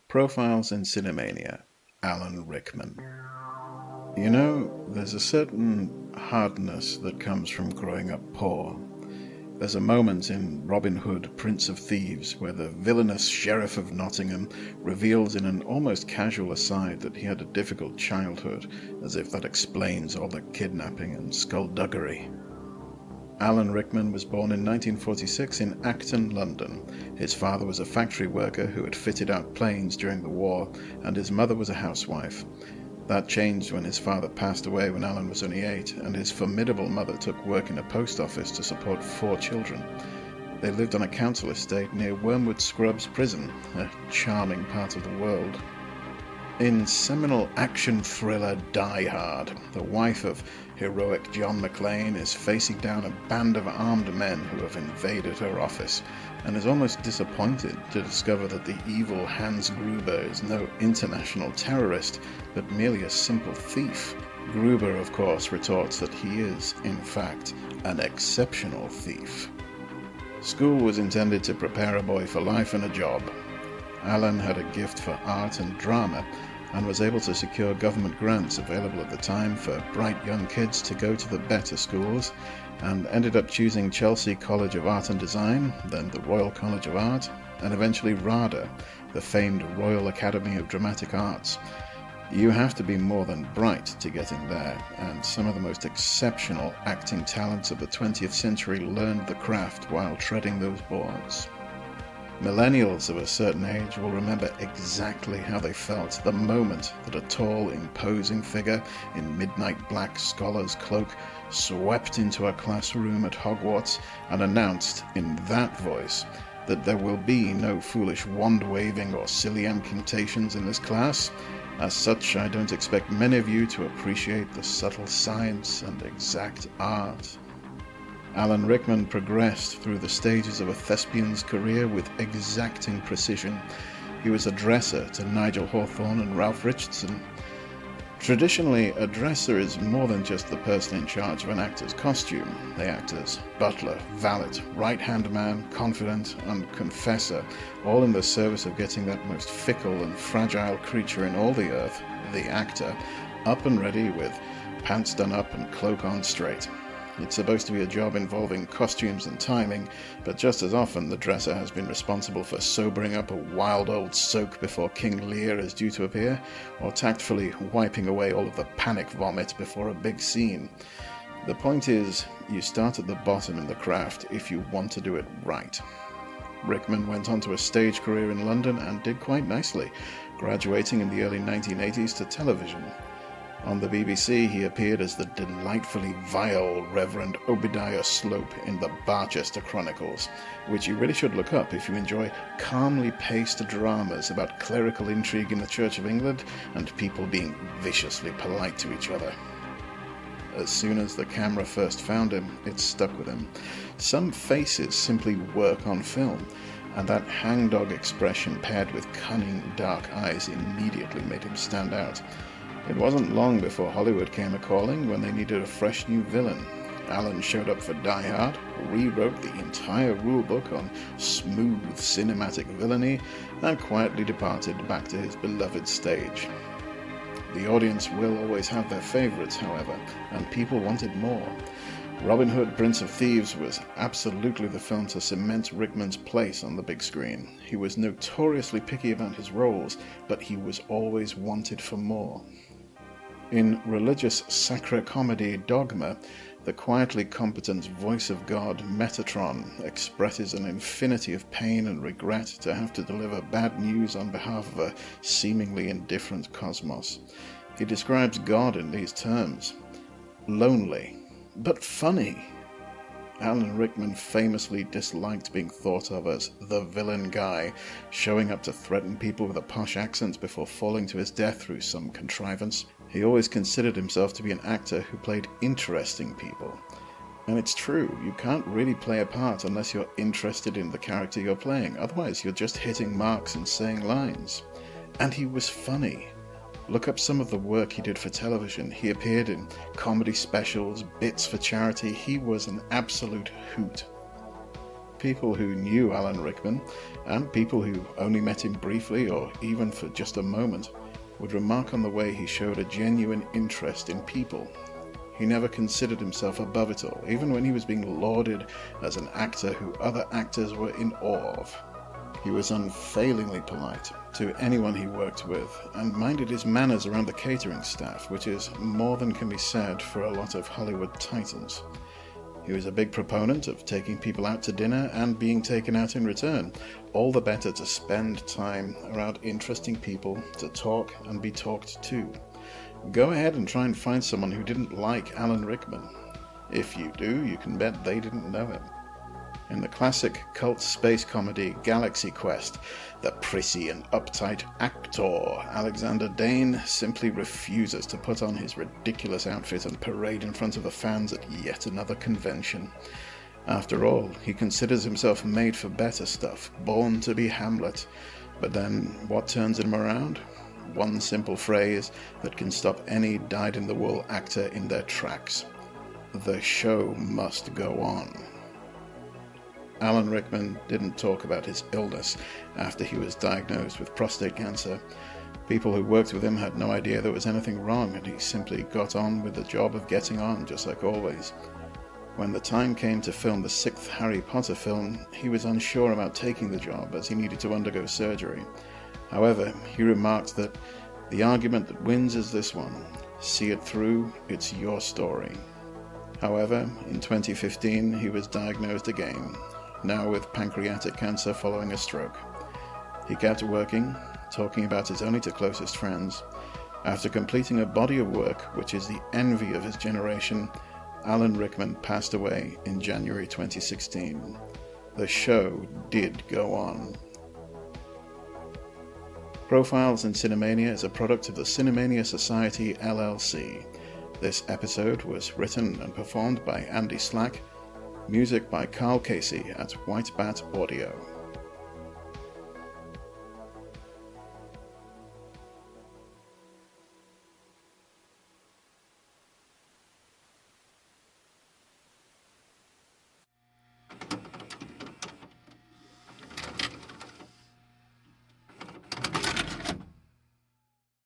Profiles in Cinemania, Alan Rickman. You know, there's a certain hardness that comes from growing up poor. There's a moment in Robin Hood, Prince of Thieves, where the villainous Sheriff of Nottingham reveals in an almost casual aside that he had a difficult childhood, as if that explains all the kidnapping and skullduggery. Alan Rickman was born in 1946 in Acton, London. His father was a factory worker who had fitted out planes during the war, and his mother was a housewife. That changed when his father passed away when Alan was only 8, and his formidable mother took work in a post office to support 4 children. They lived on a council estate near Wormwood Scrubs Prison, a charming part of the world. In seminal action thriller Die Hard, the wife of heroic John McClane is facing down a band of armed men who have invaded her office, and is almost disappointed to discover that the evil Hans Gruber is no international terrorist, but merely a simple thief. Gruber, of course, retorts that he is, in fact, an exceptional thief. School was intended to prepare a boy for life and a job. Alan had a gift for art and drama, and was able to secure government grants available at the time for bright young kids to go to the better schools, and ended up choosing Chelsea College of Art and Design, then the Royal College of Art, and eventually RADA, the famed Royal Academy of Dramatic Arts. You have to be more than bright to get in there, and some of the most exceptional acting talents of the 20th century learned the craft while treading those boards. Millennials of a certain age will remember exactly how they felt the moment that a tall, imposing figure in midnight black scholar's cloak swept into a classroom at Hogwarts and announced in that voice that there will be no foolish wand-waving or silly incantations in this class. As such, I don't expect many of you to appreciate the subtle science and exact art. Alan Rickman progressed through the stages of a thespian's career with exacting precision. He was a dresser to Nigel Hawthorne and Ralph Richardson. Traditionally, a dresser is more than just the person in charge of an actor's costume. They act as butler, valet, right-hand man, confidant, and confessor, all in the service of getting that most fickle and fragile creature in all the earth, the actor, up and ready with pants done up and cloak on straight. It's supposed to be a job involving costumes and timing, but just as often the dresser has been responsible for sobering up a wild old soak before King Lear is due to appear, or tactfully wiping away all of the panic vomit before a big scene. The point is, you start at the bottom in the craft if you want to do it right. Rickman went on to a stage career in London and did quite nicely, graduating in the early 1980s to television. On the BBC, he appeared as the delightfully vile Reverend Obadiah Slope in the Barchester Chronicles, which you really should look up if you enjoy calmly paced dramas about clerical intrigue in the Church of England and people being viciously polite to each other. As soon as the camera first found him, it stuck with him. Some faces simply work on film, and that hangdog expression paired with cunning dark eyes immediately made him stand out. It wasn't long before Hollywood came a-calling when they needed a fresh new villain. Alan showed up for Die Hard, rewrote the entire rulebook on smooth cinematic villainy, and quietly departed back to his beloved stage. The audience will always have their favourites, however, and people wanted more. Robin Hood, Prince of Thieves was absolutely the film to cement Rickman's place on the big screen. He was notoriously picky about his roles, but he was always wanted for more. In religious sacra comedy Dogma, the quietly competent voice of God, Metatron, expresses an infinity of pain and regret to have to deliver bad news on behalf of a seemingly indifferent cosmos. He describes God in these terms: lonely, but funny. Alan Rickman famously disliked being thought of as the villain guy, showing up to threaten people with a posh accent before falling to his death through some contrivance. He always considered himself to be an actor who played interesting people. And it's true, you can't really play a part unless you're interested in the character you're playing, otherwise you're just hitting marks and saying lines. And he was funny. Look up some of the work he did for television. He appeared in comedy specials, bits for charity. He was an absolute hoot. People who knew Alan Rickman, and people who only met him briefly or even for just a moment, would remark on the way he showed a genuine interest in people. He never considered himself above it all, even when he was being lauded as an actor who other actors were in awe of. He was unfailingly polite to anyone he worked with, and minded his manners around the catering staff, which is more than can be said for a lot of Hollywood titans. He was a big proponent of taking people out to dinner and being taken out in return, all the better to spend time around interesting people to talk and be talked to. Go ahead and try and find someone who didn't like Alan Rickman. If you do, you can bet they didn't know him. In the classic cult space comedy Galaxy Quest, the prissy and uptight actor Alexander Dane simply refuses to put on his ridiculous outfit and parade in front of the fans at yet another convention. After all, he considers himself made for better stuff, born to be Hamlet. But then, what turns him around? One simple phrase that can stop any dyed-in-the-wool actor in their tracks. The show must go on. Alan Rickman didn't talk about his illness after he was diagnosed with prostate cancer. People who worked with him had no idea there was anything wrong, and he simply got on with the job of getting on, just like always. When the time came to film the 6th Harry Potter film, he was unsure about taking the job as he needed to undergo surgery. However, he remarked that the argument that wins is this one: see it through, it's your story. However, in 2015 he was diagnosed again, now with pancreatic cancer following a stroke. He kept working, talking about it only to closest friends. After completing a body of work which is the envy of his generation, Alan Rickman passed away in January 2016. The show did go on. Profiles in Cinemania is a product of the Cinemania Society LLC. This episode was written and performed by Andy Slack. Music by Carl Casey at White Bat Audio.